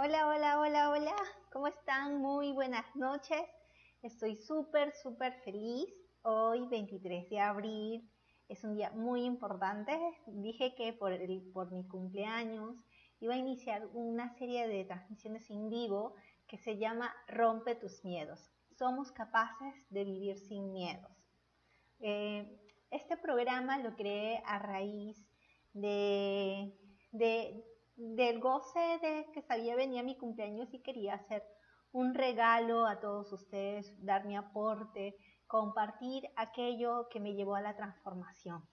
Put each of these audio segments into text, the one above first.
Hola, hola, hola, hola. ¿Cómo están? Muy buenas noches. Estoy súper feliz. Hoy, 23 de abril, es un día muy importante. Dije que por mi cumpleaños iba a iniciar una serie de transmisiones en vivo que se llama Rompe tus miedos. Somos capaces de vivir sin miedos. Este programa lo creé a raíz de, de, del goce de que sabía venía mi cumpleaños y quería hacer un regalo a todos ustedes, dar mi aporte, compartir aquello que me llevó a la transformación.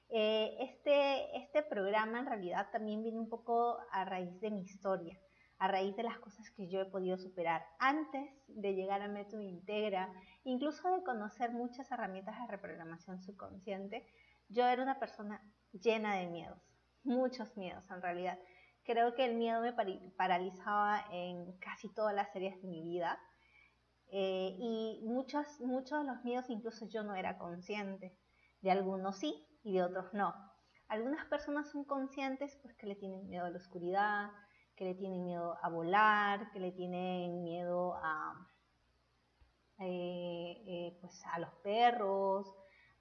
Este programa en realidad también viene un poco a raíz de mi historia, a raíz de las cosas que yo he podido superar antes de llegar a Método Integra, incluso de conocer muchas herramientas de reprogramación subconsciente. Yo era una persona llena de miedos, muchos miedos en realidad. Creo que el miedo me paralizaba en casi todas las áreas de mi vida. Y muchos de los miedos incluso yo no era consciente. De algunos sí y de otros no. Algunas personas son conscientes pues que le tienen miedo a la oscuridad, que le tienen miedo a volar, que le tienen miedo pues a los perros,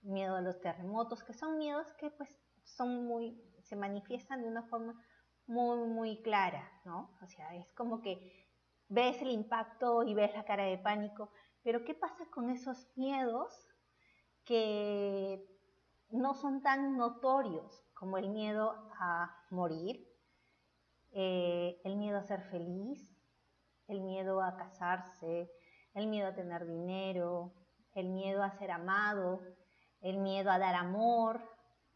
miedo a los terremotos, que son miedos que pues se manifiestan de una forma muy clara, ¿no? O sea, es como que ves el impacto y ves la cara de pánico, pero ¿qué pasa con esos miedos que no son tan notorios como el miedo a morir, el miedo a ser feliz, el miedo a casarse, el miedo a tener dinero, el miedo a ser amado, el miedo a dar amor?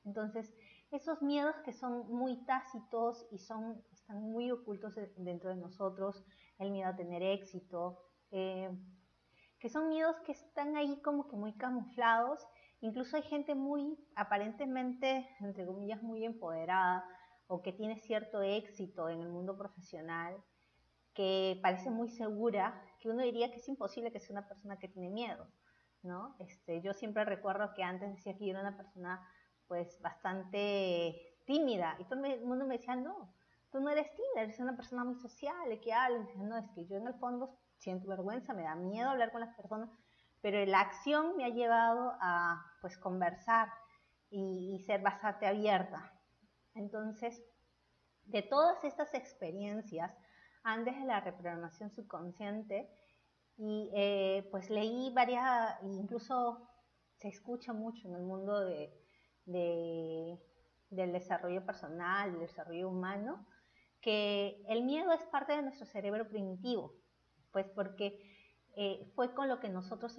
Entonces, esos miedos que son muy tácitos y están muy ocultos dentro de nosotros, el miedo a tener éxito, que son miedos que están ahí como que muy camuflados. Incluso hay gente muy, aparentemente, entre comillas, muy empoderada o que tiene cierto éxito en el mundo profesional, que parece muy segura, que uno diría que es imposible que sea una persona que tiene miedo, ¿no? Yo siempre recuerdo que antes decía que yo era una persona pues bastante tímida y todo el mundo me decía, no, tú no eres tímida, eres una persona muy social, que habla. No, es que yo en el fondo siento vergüenza, me da miedo hablar con las personas, pero la acción me ha llevado a pues conversar y ser bastante abierta. Entonces, de todas estas experiencias, antes de la reprogramación subconsciente, y pues leí varias, incluso se escucha mucho en el mundo de, del desarrollo personal, del desarrollo humano, que el miedo es parte de nuestro cerebro primitivo, pues porque fue con lo que nosotros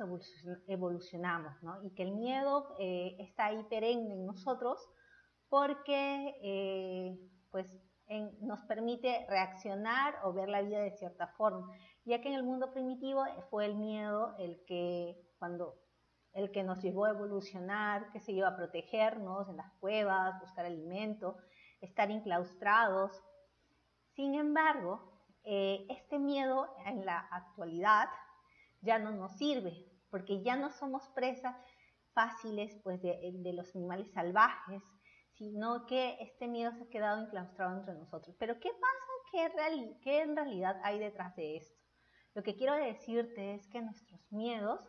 evolucionamos, ¿no? Y que el miedo está ahí perenne en nosotros porque pues nos permite reaccionar o ver la vida de cierta forma, ya que en el mundo primitivo fue el miedo el que nos llevó a evolucionar, que se iba a protegernos en las cuevas, buscar alimento, estar enclaustrados. Sin embargo, este miedo en la actualidad ya no nos sirve, porque ya no somos presas fáciles pues, de los animales salvajes, sino que este miedo se ha quedado enclaustrado entre nosotros. Pero ¿qué pasa? ¿Qué en realidad hay detrás de esto? Lo que quiero decirte es que nuestros miedos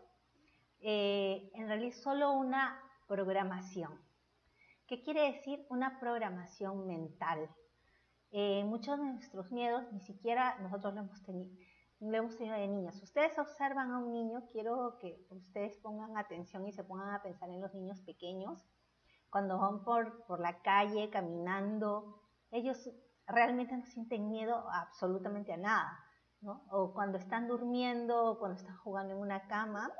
en realidad es solo una programación. ¿Qué quiere decir una programación mental? Muchos de nuestros miedos ni siquiera nosotros lo hemos tenido de niños. Si ustedes observan a un niño, quiero que ustedes pongan atención y se pongan a pensar en los niños pequeños. Cuando van por la calle caminando, ellos realmente no sienten miedo absolutamente a nada, ¿no? O cuando están durmiendo, o cuando están jugando en una cama,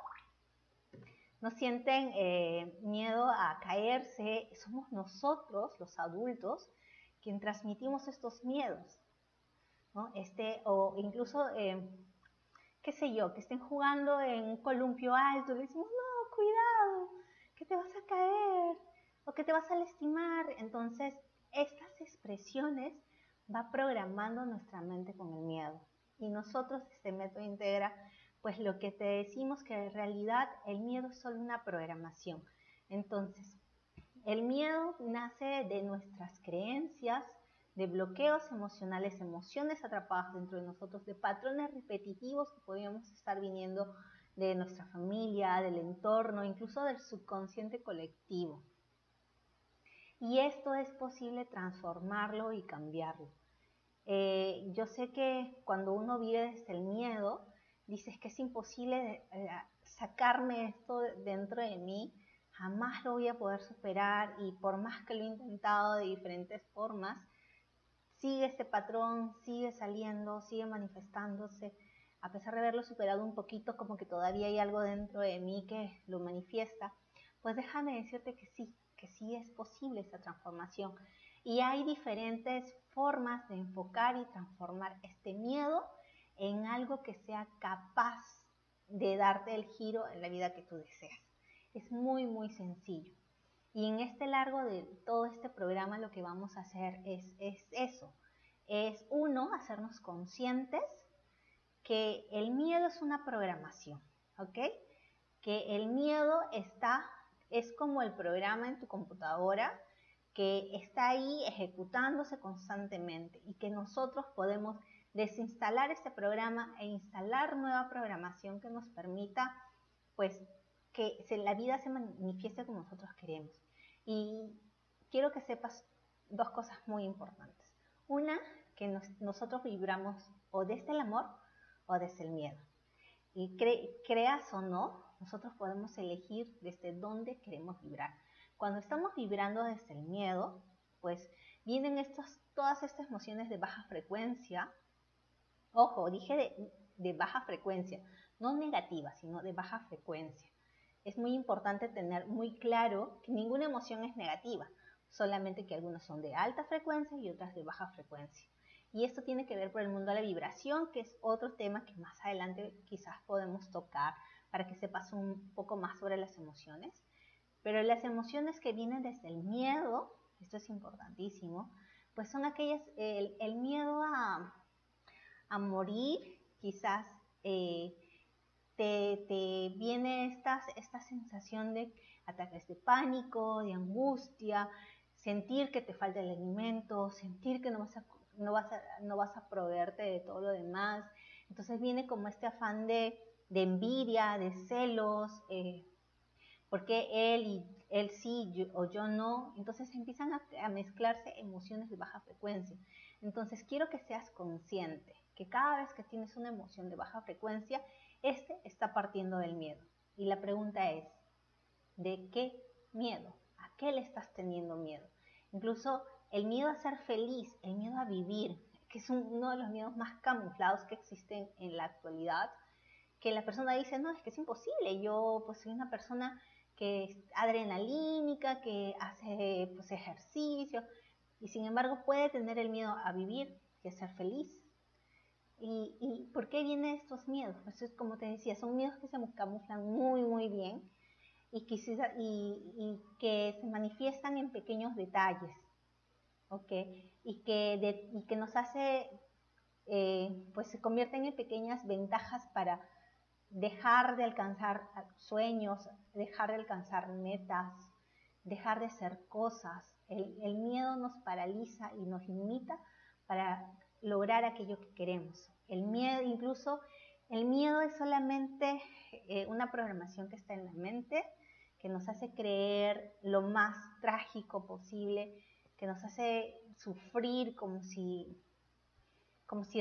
no sienten miedo a caerse. Somos nosotros, los adultos, quien transmitimos estos miedos, ¿no? O incluso, qué sé yo, que estén jugando en un columpio alto, le decimos, no, cuidado, que te vas a caer, o que te vas a lastimar. Entonces, estas expresiones va programando nuestra mente con el miedo. Y nosotros, este método Integra, pues lo que te decimos que en realidad el miedo es solo una programación. Entonces, el miedo nace de nuestras creencias, de bloqueos emocionales, emociones atrapadas dentro de nosotros, de patrones repetitivos que podríamos estar viniendo de nuestra familia, del entorno, incluso del subconsciente colectivo. Y esto es posible transformarlo y cambiarlo. Yo sé que cuando uno vive desde el miedo, dices que es imposible sacarme esto dentro de mí, jamás lo voy a poder superar y por más que lo he intentado de diferentes formas, sigue este patrón, sigue saliendo, sigue manifestándose. A pesar de haberlo superado un poquito, como que todavía hay algo dentro de mí que lo manifiesta, pues déjame decirte que sí es posible esa transformación. Y hay diferentes formas de enfocar y transformar este miedo en algo que sea capaz de darte el giro en la vida que tú deseas. Es muy, muy sencillo. Y en este largo de todo este programa lo que vamos a hacer es eso. Es uno, hacernos conscientes que el miedo es una programación, ¿ok? Que el miedo es como el programa en tu computadora que está ahí ejecutándose constantemente y que nosotros podemos desinstalar este programa e instalar nueva programación que nos permita, pues, que la vida se manifieste como nosotros queremos. Y quiero que sepas dos cosas muy importantes. Una, que nosotros vibramos o desde el amor o desde el miedo. Y creas o no, nosotros podemos elegir desde dónde queremos vibrar. Cuando estamos vibrando desde el miedo, pues vienen todas estas emociones de baja frecuencia. Ojo, dije de baja frecuencia, no negativa, sino de baja frecuencia. Es muy importante tener muy claro que ninguna emoción es negativa, solamente que algunas son de alta frecuencia y otras de baja frecuencia. Y esto tiene que ver por el mundo de la vibración, que es otro tema que más adelante quizás podemos tocar para que sepas un poco más sobre las emociones. Pero las emociones que vienen desde el miedo, esto es importantísimo, pues son aquellas, el miedo a morir, quizás te viene esta sensación de ataques de pánico, de angustia, sentir que te falta el alimento, sentir que no vas a proveerte de todo lo demás. Entonces viene como este afán de envidia, de celos, porque él sí o yo no. Entonces empiezan a mezclarse emociones de baja frecuencia. Entonces quiero que seas consciente que cada vez que tienes una emoción de baja frecuencia, este está partiendo del miedo. Y la pregunta es, ¿de qué miedo? ¿A qué le estás teniendo miedo? Incluso el miedo a ser feliz, el miedo a vivir, que es uno de los miedos más camuflados que existen en la actualidad, que la persona dice, no, es que es imposible, yo pues soy una persona que es adrenalínica, que hace pues ejercicio, y sin embargo puede tener el miedo a vivir y a ser feliz. ¿Y por qué vienen estos miedos? Pues es como te decía, son miedos que se camuflan muy, muy bien y que se manifiestan en pequeños detalles, ¿ok? Y que nos hace, pues se convierten en pequeñas ventajas para dejar de alcanzar sueños, dejar de alcanzar metas, dejar de hacer cosas. El miedo nos paraliza y nos limita para lograr aquello que queremos. El miedo es solamente una programación que está en la mente, que nos hace creer lo más trágico posible, que nos hace sufrir como si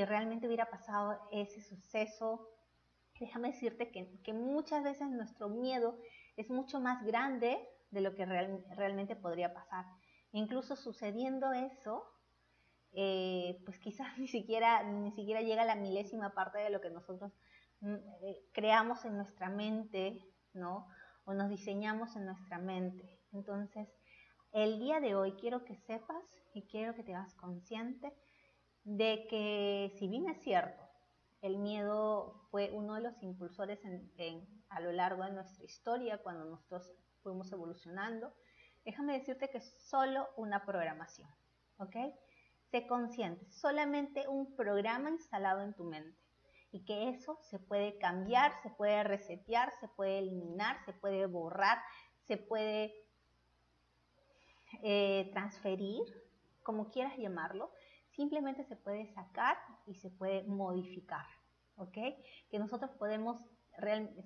realmente hubiera pasado ese suceso. Déjame decirte que muchas veces nuestro miedo es mucho más grande de lo que realmente podría pasar. Incluso sucediendo eso, pues quizás ni siquiera llega a la milésima parte de lo que nosotros creamos en nuestra mente, ¿no? O nos diseñamos en nuestra mente. Entonces, el día de hoy quiero que sepas y quiero que te hagas consciente de que, si bien es cierto, el miedo fue uno de los impulsores a lo largo de nuestra historia cuando nosotros fuimos evolucionando, déjame decirte que es solo una programación, ¿ok? Sé consciente, solamente un programa instalado en tu mente y que eso se puede cambiar, se puede resetear, se puede eliminar, se puede borrar, se puede transferir, como quieras llamarlo, simplemente se puede sacar y se puede modificar, ¿ok? Que nosotros podemos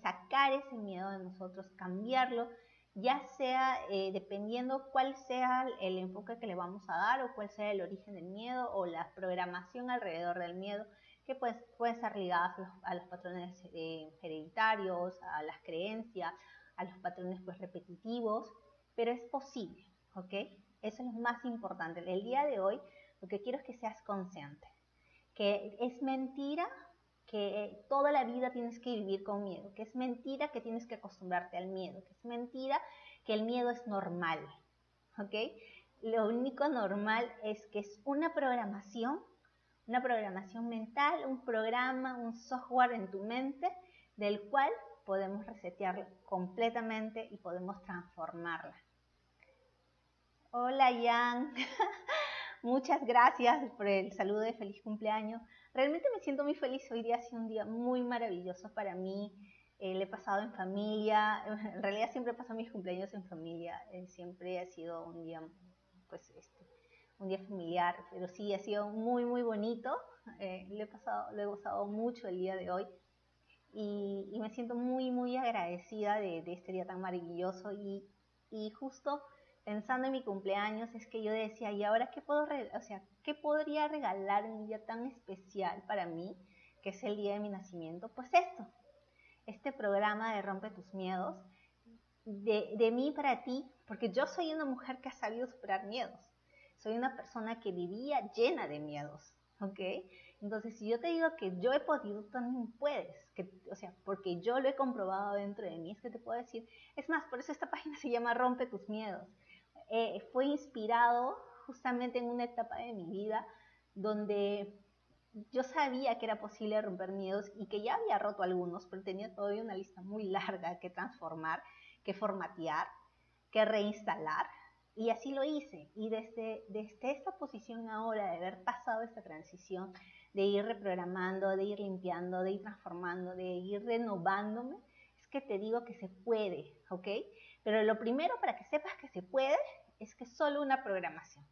sacar ese miedo de nosotros, cambiarlo, ya sea dependiendo cuál sea el enfoque que le vamos a dar o cuál sea el origen del miedo o la programación alrededor del miedo, que puede estar ligada a los patrones hereditarios, a las creencias, a los patrones pues repetitivos, pero es posible, ¿ok? Eso es lo más importante. El día de hoy lo que quiero es que seas consciente, que es mentira que toda la vida tienes que vivir con miedo, que es mentira que tienes que acostumbrarte al miedo, que es mentira que el miedo es normal, ¿ok? Lo único normal es que es una programación mental, un programa, un software en tu mente del cual podemos resetearla completamente y podemos transformarla. Hola, Jan. Muchas gracias por el saludo de feliz cumpleaños. Realmente me siento muy feliz. Hoy día ha sido un día muy maravilloso para mí. Lo he pasado en familia. En realidad siempre paso mis cumpleaños en familia. Siempre ha sido un día, pues, un día familiar. Pero sí, ha sido muy, muy bonito. Lo he gozado mucho el día de hoy. Y me siento muy, muy agradecida de este día tan maravilloso. Y justo pensando en mi cumpleaños es que yo decía, ¿y ahora qué qué podría regalar en un día tan especial para mí, que es el día de mi nacimiento? Pues este programa de Rompe tus Miedos, de mí para ti, porque yo soy una mujer que ha sabido superar miedos. Soy una persona que vivía llena de miedos, ¿ok? Entonces, si yo te digo que yo he podido, tú también puedes. Porque yo lo he comprobado dentro de mí, es que te puedo decir. Es más, por eso esta página se llama Rompe tus Miedos. Fue inspirado justamente en una etapa de mi vida donde yo sabía que era posible romper miedos y que ya había roto algunos, pero tenía todavía una lista muy larga que transformar, que formatear, que reinstalar. Y así lo hice. Y desde esta posición ahora, de haber pasado esta transición, de ir reprogramando, de ir limpiando, de ir transformando, de ir renovándome, es que te digo que se puede, ¿ok? Pero lo primero para que sepas que se puede es que es solo una programación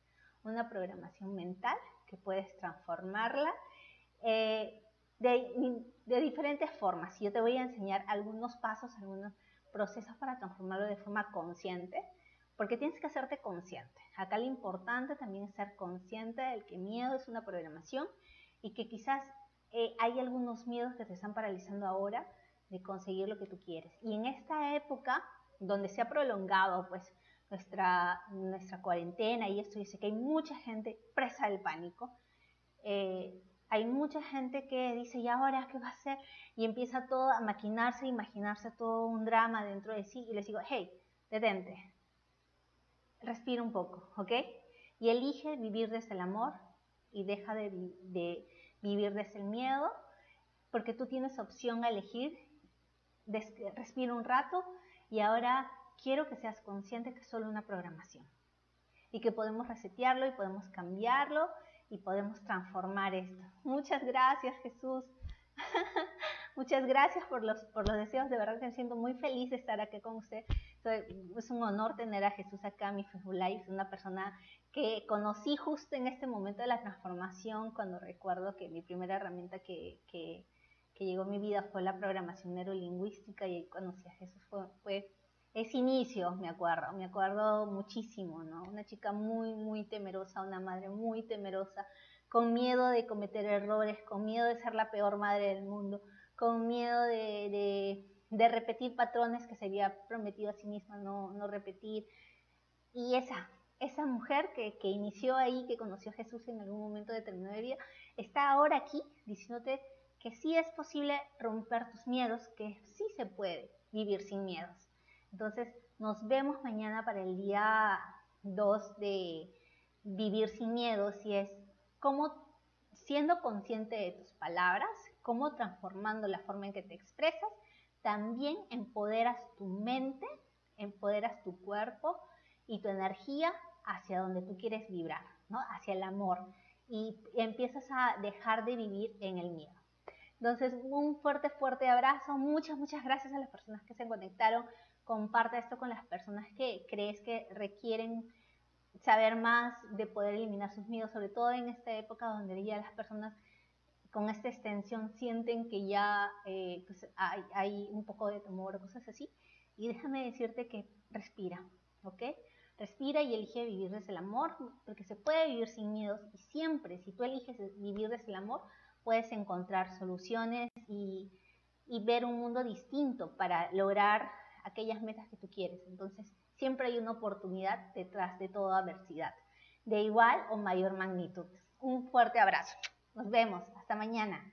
mental que puedes transformarla de diferentes formas. Yo te voy a enseñar algunos pasos, algunos procesos para transformarlo de forma consciente, porque tienes que hacerte consciente. Acá lo importante también es ser consciente del que miedo es una programación y que quizás hay algunos miedos que te están paralizando ahora de conseguir lo que tú quieres. Y en esta época donde se ha prolongado pues nuestra cuarentena y esto, yo sé que hay mucha gente presa del pánico. Hay mucha gente que dice, ¿y ahora qué va a hacer? Y empieza todo a maquinarse, imaginarse todo un drama dentro de sí. Y les digo, hey, detente, respira un poco, ¿ok? Y elige vivir desde el amor y deja de vivir desde el miedo, porque tú tienes opción a elegir. Respira un rato y ahora quiero que seas consciente que es solo una programación y que podemos resetearlo y podemos cambiarlo y podemos transformar esto. Muchas gracias, Jesús. Muchas gracias por los deseos. De verdad que me siento muy feliz de estar aquí con usted. Es un honor tener a Jesús acá en mi Facebook Live. Es una persona que conocí justo en este momento de la transformación, cuando recuerdo que mi primera herramienta que llegó a mi vida fue la programación neurolingüística, y ahí conocí a Jesús. Fue ese inicio, me acuerdo muchísimo, ¿no? Una chica muy, muy temerosa, una madre muy temerosa, con miedo de cometer errores, con miedo de ser la peor madre del mundo, con miedo de repetir patrones que se había prometido a sí misma no repetir. Y esa mujer que inició ahí, que conoció a Jesús en algún momento determinado de vida, está ahora aquí diciéndote que sí es posible romper tus miedos, que sí se puede vivir sin miedos. Entonces, nos vemos mañana para el día 2 de vivir sin miedos, y es cómo, siendo consciente de tus palabras, cómo transformando la forma en que te expresas, también empoderas tu mente, empoderas tu cuerpo y tu energía hacia donde tú quieres vibrar, ¿no? Hacia el amor, y empiezas a dejar de vivir en el miedo. Entonces, un fuerte, fuerte abrazo. Muchas, muchas gracias a las personas que se conectaron. Comparte esto con las personas que crees que requieren saber más, de poder eliminar sus miedos, sobre todo en esta época donde ya las personas con esta extensión sienten que ya pues hay un poco de temor o cosas así. Y déjame decirte que respira, ¿ok? Respira y elige vivir desde el amor, porque se puede vivir sin miedos y siempre, si tú eliges vivir desde el amor, puedes encontrar soluciones y ver un mundo distinto para lograr aquellas metas que tú quieres. Entonces, siempre hay una oportunidad detrás de toda adversidad, de igual o mayor magnitud. Un fuerte abrazo. Nos vemos. Hasta mañana.